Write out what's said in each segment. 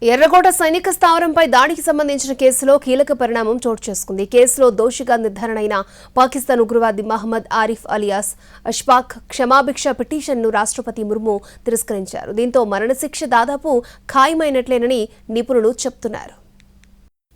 ఎర్రకోట సైనిక స్థావరంపై దాడికి సంబంధించిన కేసులో కీలక పరిణామం చోటు చేసుకుంది. కేసులో దోషిగా నిర్ధారణ అయిన పాకిస్తాన్ ఉగ్రవాది మహమ్మద్ ఆరిఫ్ అలియాస్ అష్ఫాక్ క్షమాభిక్ష పిటిషన్ను రాష్ట్రపతి ముర్ము తిరస్కరించారు. దీంతో మరణశిక్ష దాదాపు ఖాయమైనట్లేనని నిపుణులు చెబుతున్నారు.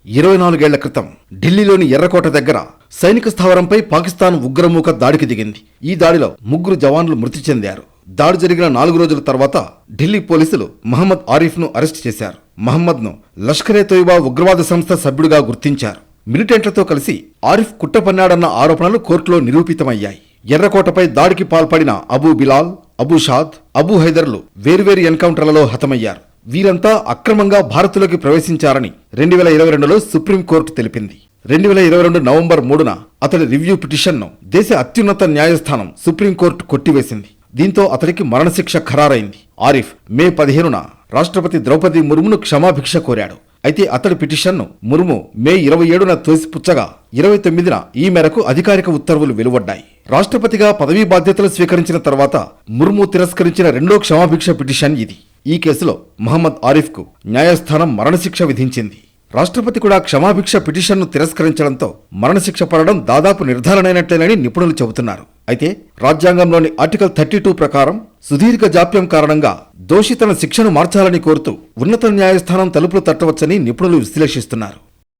24 ఏళ్ల క్రితం ఢిల్లీలోని ఎర్రకోట దగ్గర సైనిక స్థావరంపై పాకిస్తాన్ ఉగ్రమూక దాడికి దిగింది. ఈ దాడిలో 3 జవాన్లు మృతి చెందారు. దాడి జరిగిన 4 రోజుల తర్వాత ఢిల్లీ పోలీసులు మహమ్మద్ ఆరిఫ్ను అరెస్ట్ చేశారు. మహమ్మద్ను లష్కర్-ఏ-తోయిబా ఉగ్రవాద సంస్థ సభ్యుడిగా గుర్తించారు. మిలిటెంట్లతో కలిసి ఆరిఫ్ కుట్రపన్నాడన్న ఆరోపణలు కోర్టులో నిరూపితమయ్యాయి. ఎర్రకోటపై దాడికి పాల్పడిన అబూ బిలాల్, అబూ షాద్, అబూ హైదర్లు వేర్వేరు ఎన్కౌంటర్లలో హతమయ్యారు. వీరంతా అక్రమంగా భారత్లోకి ప్రవేశించారని 2022లో సుప్రీంకోర్టు తెలిపింది. 2022 నవంబర్ 3న అతడి రివ్యూ పిటిషన్ను దేశ అత్యున్నత న్యాయస్థానం సుప్రీంకోర్టు కొట్టివేసింది. దీంతో అతడికి మరణశిక్ష ఖరారైంది. ఆరిఫ్ మే 15న రాష్ట్రపతి ద్రౌపది ముర్మును క్షమాభిక్ష కోరాడు. అయితే అతడి పిటిషన్ను ముర్ము మే 27న తోసిపుచ్చగా 29న ఈ మేరకు అధికారిక ఉత్తర్వులు వెలువడ్డాయి. రాష్ట్రపతిగా పదవీ బాధ్యతలు స్వీకరించిన తర్వాత ముర్ము తిరస్కరించిన రెండో క్షమాభిక్ష పిటిషన్ ఇది. ఈ కేసులో మహమ్మద్ ఆరిఫ్కు న్యాయస్థానం మరణశిక్ష విధించింది. రాష్ట్రపతి కూడా క్షమాభిక్ష పిటిషన్ను తిరస్కరించడంతో మరణశిక్ష పడడం దాదాపు నిర్ధారణైనట్లేనని నిపుణులు చెబుతున్నారు. అయితే రాజ్యాంగంలోని ఆర్టికల్ 32 ప్రకారం సుదీర్ఘ జాప్యం కారణంగా దోషి తన శిక్షను మార్చాలని కోరుతూ ఉన్నత న్యాయస్థానం తలుపులు తట్టవచ్చని నిపుణులు విశ్లేషిస్తున్నారు.